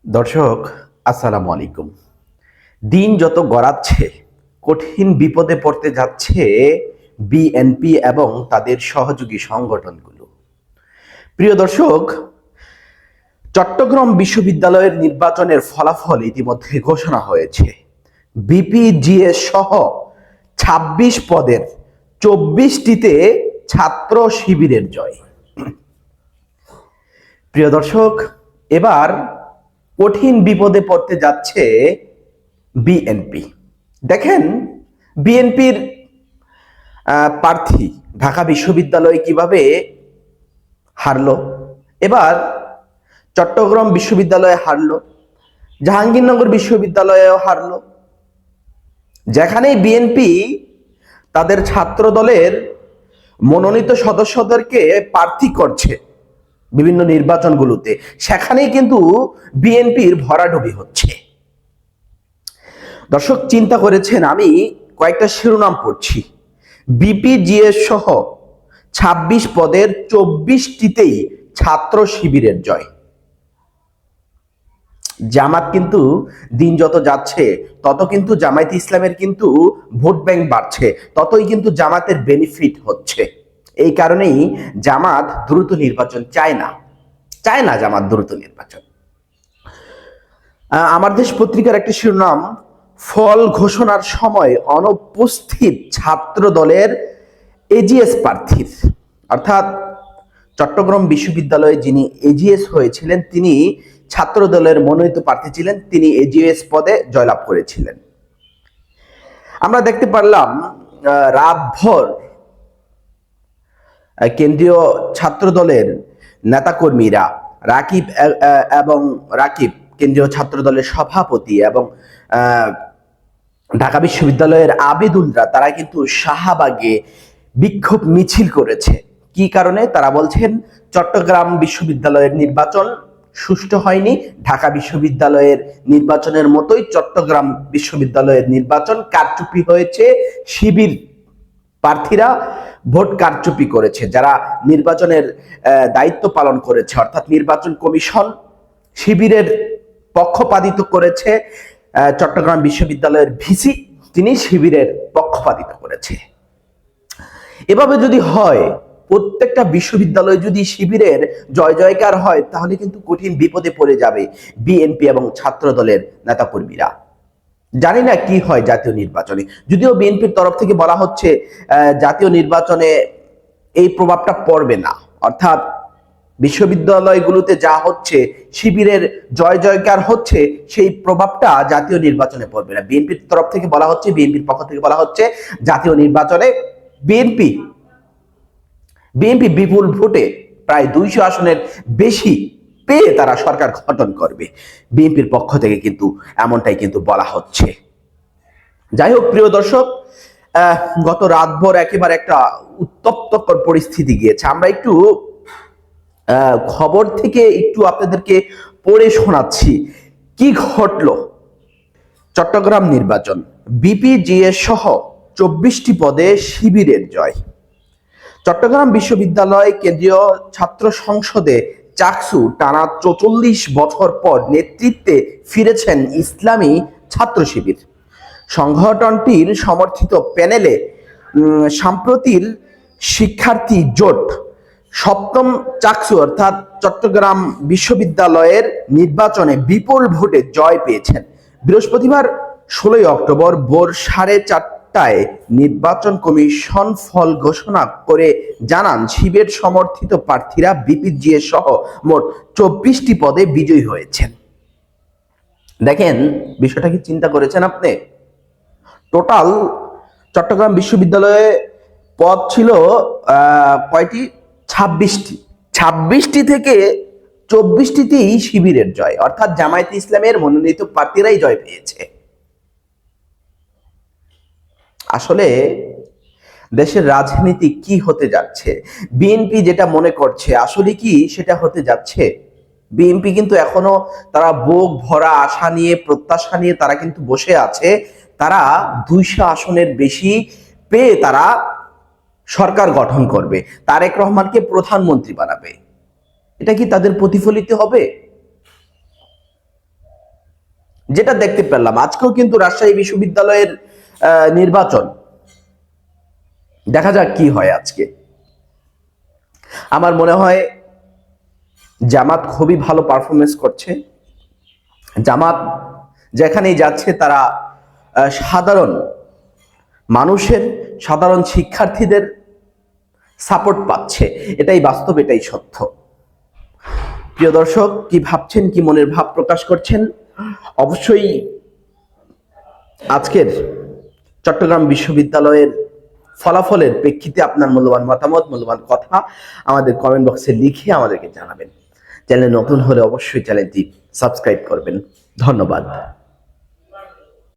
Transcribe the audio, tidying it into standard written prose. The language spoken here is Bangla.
দর্শক, আসসালামু আলাইকুম। দিন যত গড়াচ্ছে কঠিন বিপদে পড়তে যাচ্ছে বিএনপি এবং তাদের সহযোগী সংগঠনগুলো। প্রিয় দর্শক, চট্টগ্রাম বিশ্ববিদ্যালয়ের নির্বাচনের ফলাফল ইতিমধ্যে ঘোষণা হয়েছে। বিপিজিএস সহ ২৬ পদের ২৪টিতে ছাত্র শিবিরের জয়। প্রিয় দর্শক, এবার কঠিন বিপদে পড়তে যাচ্ছে বিএনপি। দেখেন, বিএনপির প্রার্থী ঢাকা বিশ্ববিদ্যালয় কিভাবে হারলো, এবার চট্টগ্রাম বিশ্ববিদ্যালয়ে হারলো, জাহাঙ্গীরনগর বিশ্ববিদ্যালয়েও হারলো। যেখানেই বিএনপি তাদের ছাত্র দলের মনোনীত সদস্যদেরকে প্রার্থী করছে বিভিন্ন নির্বাচনগুলোতে, সেখানেই কিন্তু বিএনপির ভরাডুবি হচ্ছে। দর্শক, চিন্তা করেছেন, আমি কয়েকটা শিরোনাম পড়ছি। বিপিজিএস সহ ২৬ পদের ২৪টিতেই ছাত্র শিবিরের জয়। জামাত কিন্তু দিন যত যাচ্ছে তত কিন্তু জামায়াতে ইসলামের কিন্তু ভোট ব্যাংক বাড়ছে, ততই কিন্তু জামাতের বেনিফিট হচ্ছে। এই কারণেই জামাত দ্রুত নির্বাচন চায় না জামাত দ্রুত নির্বাচন। আমার দেশ পত্রিকার একটি শিরোনাম, ফল ঘোষণার সময় অনুপস্থিত ছাত্র দলের এজিএস প্রার্থীর, অর্থাৎ চট্টগ্রাম বিশ্ববিদ্যালয়ে যিনি এজিএস হয়েছিলেন তিনি ছাত্র দলের মনোনীত প্রার্থী ছিলেন, তিনি এজিএস পদে জয়লাভ করেছিলেন। আমরা দেখতে পারলাম রাতভর কেন্দ্রীয় ছাত্র দলের নেতাকর্মীরা রাকিব কেন্দ্রীয় ছাত্র দলের সভাপতি এবং ঢাকা বিশ্ববিদ্যালয়ের আবেদুলরা, তারা কিন্তু শাহবাগে বিক্ষোভ মিছিল করেছে। কি কারণে? তারা বলছেন চট্টগ্রাম বিশ্ববিদ্যালয়ের নির্বাচন সুষ্ঠু হয়নি, ঢাকা বিশ্ববিদ্যালয়ের নির্বাচনের মতোই চট্টগ্রাম বিশ্ববিদ্যালয়ের নির্বাচন কারচুপি হয়েছে, শিবির প্রার্থীরা ভোট কারচুপি করেছে, যারা নির্বাচনের দায়িত্ব পালন করেছে অর্থাৎ নির্বাচন কমিশন শিবিরের পক্ষপাতিত্ব করেছে। চট্টগ্রাম বিশ্ববিদ্যালয়ের ভিসি, তিনি শিবিরের পক্ষপাতিত্ব করেছে। এভাবে যদি হয়, প্রত্যেকটা বিশ্ববিদ্যালয় যদি শিবিরের জয় জয়কার হয়, তাহলে কিন্তু কঠিন বিপদে পড়ে যাবে বিএনপি এবং ছাত্র দলের নেতাকর্মীরা। জানি না কি হয় জাতীয় নির্বাচনে। যদিও বিএনপির তরফ থেকে বলা হচ্ছে জাতীয় নির্বাচনে এই প্রভাবটা পড়বে না, অর্থাৎ বিশ্ববিদ্যালয়গুলোতে যা হচ্ছে, শিবিরের জয় জয়কার হচ্ছে, সেই প্রভাবটা জাতীয় নির্বাচনে পড়বে না। বিএনপির তরফ থেকে বলা হচ্ছে, বিএনপির পক্ষ থেকে বলা হচ্ছে, জাতীয় নির্বাচনে বিএনপি বিপুল ভোটে প্রায় ২০০ আসনের বেশি পেয়ে তারা সরকার গঠন করবে। বিএনপির পক্ষ থেকে কিন্তু এমনটাই কিন্তু বলা হচ্ছে। যাই হোক, প্রিয় দর্শক, গত রাতভর একেবারে একটা উত্তপ্তকর পরিস্থিতি গিয়েছে। আমরা একটু খবর থেকে একটু আপনাদেরকে পড়ে শোনাচ্ছি কি ঘটলো। চট্টগ্রাম নির্বাচন, বিপিজিএস সহ ২৪টি পদে শিবিরের জয়। চট্টগ্রাম বিশ্ববিদ্যালয় কেন্দ্রীয় ছাত্র সংসদে চাকসু টানা ৪৪ বছর পর নেতৃত্বে ফিরেছেন ইসলামী ছাত্র শিবির। সংগঠনটির সমর্থিত প্যানেলে সাম্প্রতির শিক্ষার্থী জোট সপ্তম চাকসু অর্থাৎ চট্টগ্রাম বিশ্ববিদ্যালয়ের নির্বাচনে বিপুল ভোটে জয় পেয়েছেন। বৃহস্পতিবার ১৬ অক্টোবর ভোর ৪:৩০টায় নির্বাচন কমিশন ফল ঘোষণা করে জানান, শিবির সমর্থিত প্রার্থীরা বিপিজিএস সহ মোট ২৪টি পদে বিজয়ী হয়েছেন। দেখেন, বিষয়টা কি চিন্তা করেছেন আপনি? টোটাল চট্টগ্রাম বিশ্ববিদ্যালয়ে পদ ছিল কয়টি? ২৬টি। ২৬টি থেকে ২৪টিতেই শিবিরের জয়, অর্থাৎ জামায়াতে ইসলামের মনোনীত প্রার্থীরাই জয় পেয়েছে। আসলে দেশের রাজনীতি কি হতে যাচ্ছে, বিএনপি যেটা মনে করছে আসলে কি সেটা হতে যাচ্ছে? বিএনপি কিন্তু এখনো তারা বুক ভরা আশা নিয়ে, প্রত্যাশা নিয়ে তারা কিন্তু বসে আছে। তারা ২০০ আসনের বেশি পেয়ে তারা সরকার গঠন করবে, তারেক রহমানকে প্রধানমন্ত্রী বানাবে। এটা কি তাদের প্রতিফলিত হবে? যেটা দেখতে পেলাম আজকেও কিন্তু রাজশাহী বিশ্ববিদ্যালয়ের নির্বাচন, দেখা যাক কি হয় আজকে। আমার মনে হয় জামাত খুবই ভালো পারফরমেন্স করছে। জামাত যেখানেই যাচ্ছে তারা সাধারণ মানুষের, সাধারণ শিক্ষার্থীদের সাপোর্ট পাচ্ছে, এটাই বাস্তব, এটাই সত্য। প্রিয় দর্শক, কি ভাবছেন, কি মনের ভাব প্রকাশ করছেন, অবশ্যই আজকের চট্টগ্রাম বিশ্ববিদ্যালয়ের ফলাফলের প্রেক্ষিতে আপনার মূল্যবান মতামত, মূল্যবান কথা আমাদের কমেন্ট বক্সে লিখে আমাদেরকে জানাবেন। চ্যানেল নতুন হলে অবশ্যই চ্যানেলটি সাবস্ক্রাইব করবেন। ধন্যবাদ।